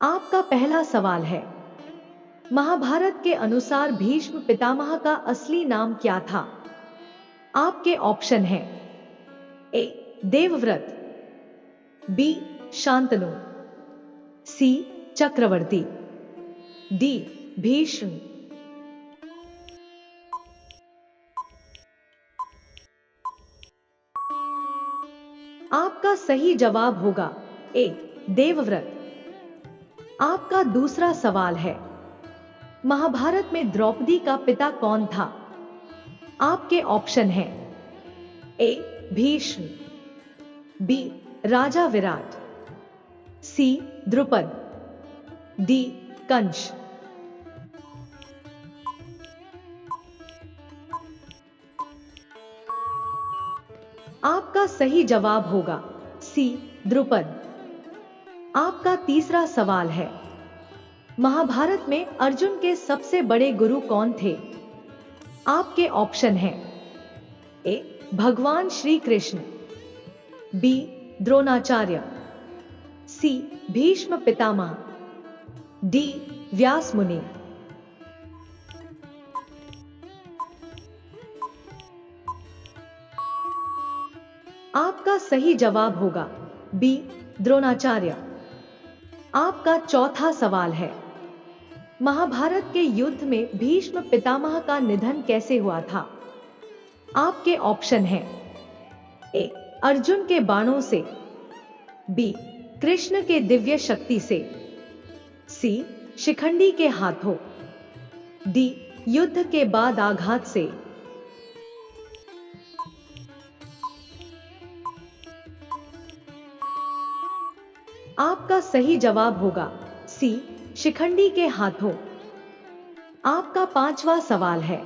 आपका पहला सवाल है, महाभारत के अनुसार भीष्म पितामह का असली नाम क्या था? आपके ऑप्शन हैं ए देवव्रत, बी शांतनु, सी चक्रवर्ती, डी भीष्म। आपका सही जवाब होगा ए देवव्रत। आपका दूसरा सवाल है, महाभारत में द्रौपदी का पिता कौन था? आपके ऑप्शन हैं ए भीष्म, बी राजा विराट, सी द्रुपद, डी कंस। आपका सही जवाब होगा सी द्रुपद। आपका तीसरा सवाल है, महाभारत में अर्जुन के सबसे बड़े गुरु कौन थे? आपके ऑप्शन हैं ए भगवान श्री कृष्ण, बी द्रोणाचार्य, सी भीष्म पितामह, डी व्यास मुनि। आपका सही जवाब होगा बी द्रोणाचार्य। आपका चौथा सवाल है, महाभारत के युद्ध में भीष्म पितामह का निधन कैसे हुआ था? आपके ऑप्शन हैं ए अर्जुन के बाणों से, बी कृष्ण के दिव्य शक्ति से, सी शिखंडी के हाथों, डी युद्ध के बाद आघात से। आपका सही जवाब होगा सी शिखंडी के हाथों। आपका पांचवा सवाल है,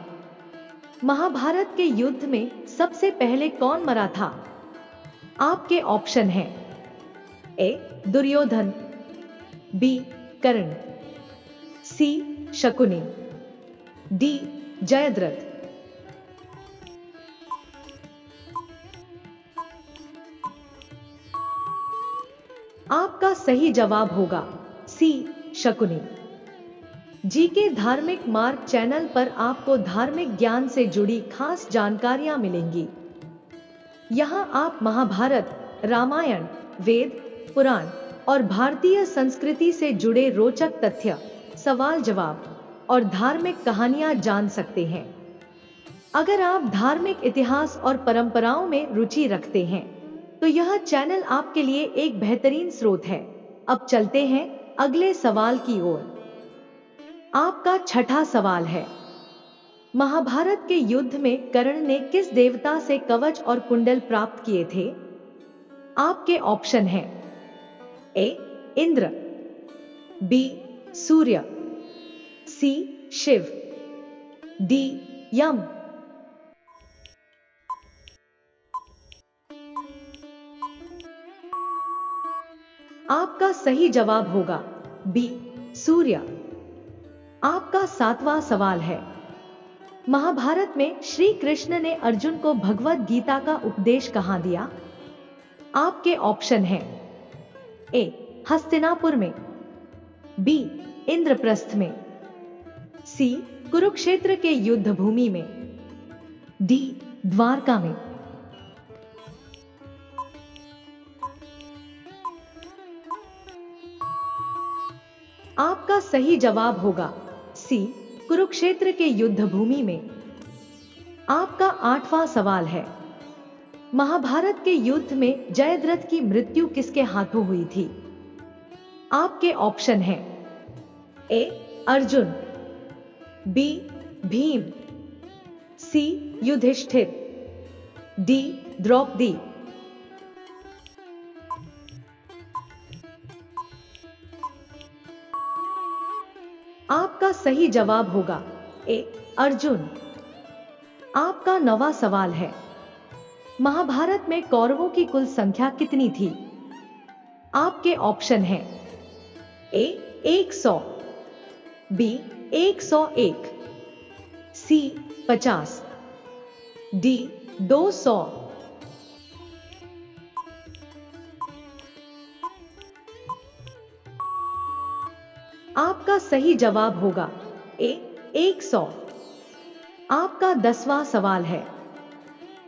महाभारत के युद्ध में सबसे पहले कौन मरा था? आपके ऑप्शन हैं ए दुर्योधन, बी कर्ण, सी शकुनि, डी जयद्रथ। आपका सही जवाब होगा सी शकुनि। जीके धार्मिक मार्ग चैनल पर आपको धार्मिक ज्ञान से जुड़ी खास जानकारियां मिलेंगी। यहां आप महाभारत, रामायण, वेद, पुराण और भारतीय संस्कृति से जुड़े रोचक तथ्य, सवाल जवाब और धार्मिक कहानियां जान सकते हैं। अगर आप धार्मिक इतिहास और परंपराओं में रुचि रखते हैं तो यह चैनल आपके लिए एक बेहतरीन स्रोत है। अब चलते हैं अगले सवाल की ओर। आपका छठा सवाल है, महाभारत के युद्ध में कर्ण ने किस देवता से कवच और कुंडल प्राप्त किए थे? आपके ऑप्शन हैं ए इंद्र, बी सूर्य, सी शिव, डी यम। आपका सही जवाब होगा बी सूर्य। आपका सातवां सवाल है, महाभारत में श्री कृष्ण ने अर्जुन को भगवत गीता का उपदेश कहां दिया? आपके ऑप्शन हैं ए हस्तिनापुर में, बी इंद्रप्रस्थ में, सी कुरुक्षेत्र के युद्ध भूमि में, डी द्वारका में। आपका सही जवाब होगा सी कुरुक्षेत्र के युद्ध भूमि में। आपका आठवां सवाल है, महाभारत के युद्ध में जयद्रथ की मृत्यु किसके हाथों हुई थी? आपके ऑप्शन हैं ए अर्जुन, बी भीम, सी युधिष्ठिर, डी द्रौपदी। आपका सही जवाब होगा ए अर्जुन। आपका नवा सवाल है, महाभारत में कौरवों की कुल संख्या कितनी थी? आपके ऑप्शन हैं ए 100, बी 101, सी 50, डी 200। आपका सही जवाब होगा ए 100। आपका 10वां सवाल है,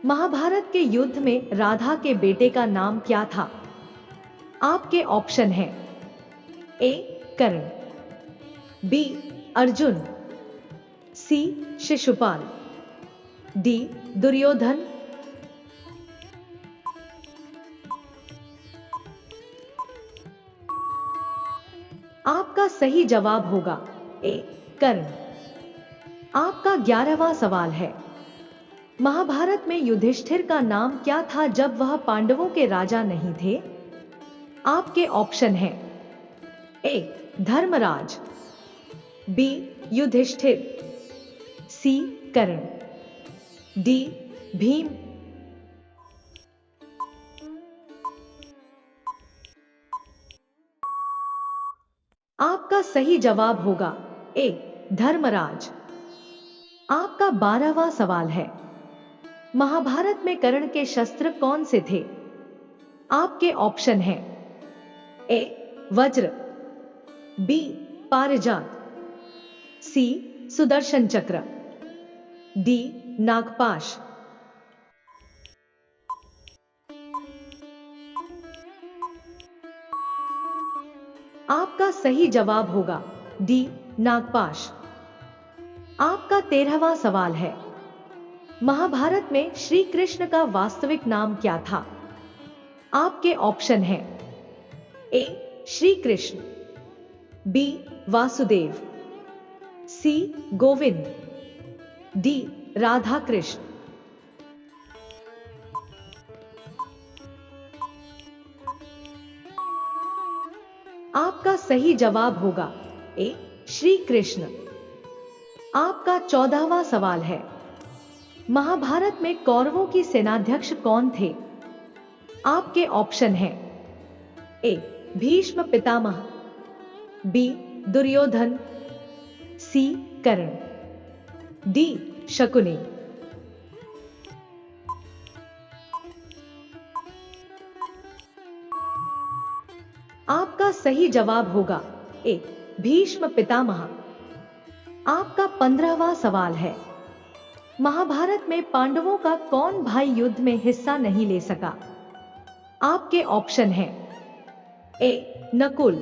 महाभारत के युद्ध में राधा के बेटे का नाम क्या था? आपके ऑप्शन हैं ए कर्ण, बी अर्जुन, सी शिशुपाल, डी दुर्योधन। आपका सही जवाब होगा ए कर्ण। आपका 11वां सवाल है, महाभारत में युधिष्ठिर का नाम क्या था जब वह पांडवों के राजा नहीं थे? आपके ऑप्शन हैं ए धर्मराज, बी युधिष्ठिर, सी कर्ण, डी भीम। आपका सही जवाब होगा ए धर्मराज। आपका 12वां सवाल है, महाभारत में कर्ण के शस्त्र कौन से थे? आपके ऑप्शन हैं ए वज्र, बी पारिजात, सी सुदर्शन चक्र, डी नागपाश। आपका सही जवाब होगा डी नागपाश। आपका 13वां सवाल है, महाभारत में श्री कृष्ण का वास्तविक नाम क्या था? आपके ऑप्शन हैं ए श्री कृष्ण, बी वासुदेव, सी गोविंद, डी राधा कृष्ण। आपका सही जवाब होगा ए श्री कृष्ण। आपका 14वां सवाल है, महाभारत में कौरवों की सेनाध्यक्ष कौन थे? आपके ऑप्शन हैं ए भीष्म पितामह, बी दुर्योधन, सी कर्ण, डी शकुनि। आपका सही जवाब होगा ए भीष्म पितामह। आपका 15वां सवाल है, महाभारत में पांडवों का कौन भाई युद्ध में हिस्सा नहीं ले सका? आपके ऑप्शन हैं ए नकुल,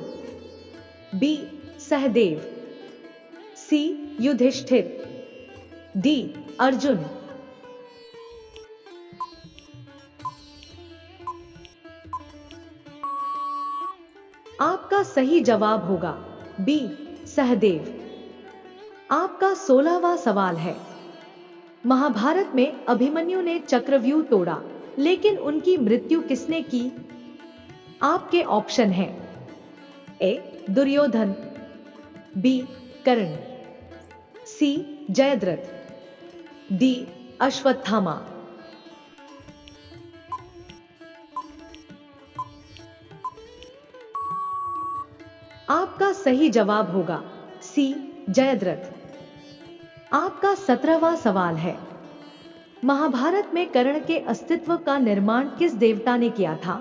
बी सहदेव, सी युधिष्ठिर, डी अर्जुन। आपका सही जवाब होगा बी सहदेव। आपका 16वां सवाल है, महाभारत में अभिमन्यु ने चक्रव्यूह तोड़ा, लेकिन उनकी मृत्यु किसने की? आपके ऑप्शन हैं ए दुर्योधन, बी कर्ण, सी जयद्रथ, डी अश्वत्थामा। आपका सही जवाब होगा सी जयद्रथ। आपका 17वां सवाल है, महाभारत में कर्ण के अस्तित्व का निर्माण किस देवता ने किया था?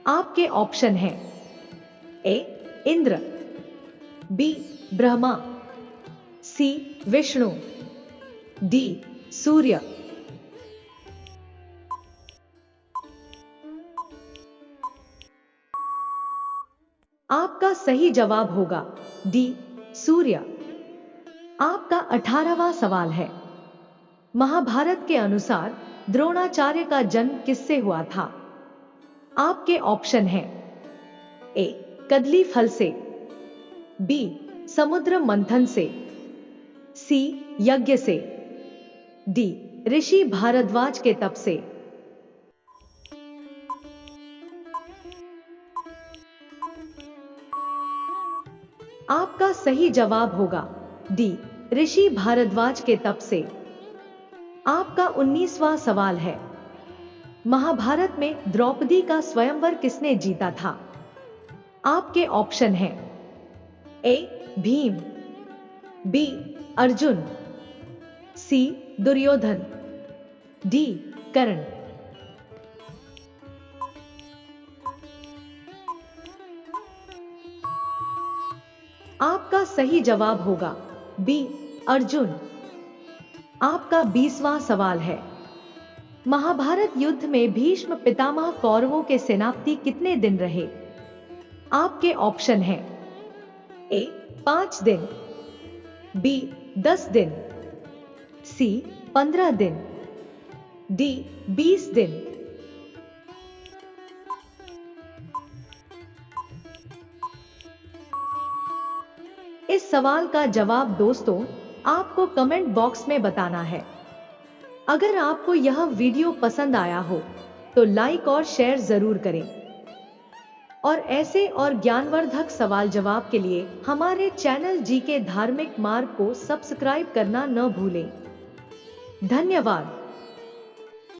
आपके ऑप्शन हैं ए इंद्र, बी ब्रह्मा, सी विष्णु, डी सूर्य। आपका सही जवाब होगा डी सूर्य। आपका 18वां सवाल है, महाभारत के अनुसार द्रोणाचार्य का जन्म किससे हुआ था? आपके ऑप्शन हैं ए कदली फल से, बी समुद्र मंथन से, सी यज्ञ से, डी ऋषि भारद्वाज के तप से। आपका सही जवाब होगा डी ऋषि भारद्वाज के तप से। आपका 19वां सवाल है, महाभारत में द्रौपदी का स्वयंवर किसने जीता था? आपके ऑप्शन हैं ए भीम, बी अर्जुन, सी दुर्योधन, डी कर्ण। आपका सही जवाब होगा बी अर्जुन। आपका 20वां सवाल है, महाभारत युद्ध में भीष्म पितामह कौरवों के सेनापति कितने दिन रहे? आपके ऑप्शन हैं ए 5 दिन, बी 10 दिन, सी 15 दिन, डी 20 दिन। इस सवाल का जवाब दोस्तों आपको कमेंट बॉक्स में बताना है। अगर आपको यह वीडियो पसंद आया हो तो लाइक और शेयर जरूर करें और ऐसे और ज्ञानवर्धक सवाल जवाब के लिए हमारे चैनल जीके धार्मिक मार्ग को सब्सक्राइब करना न भूलें। धन्यवाद।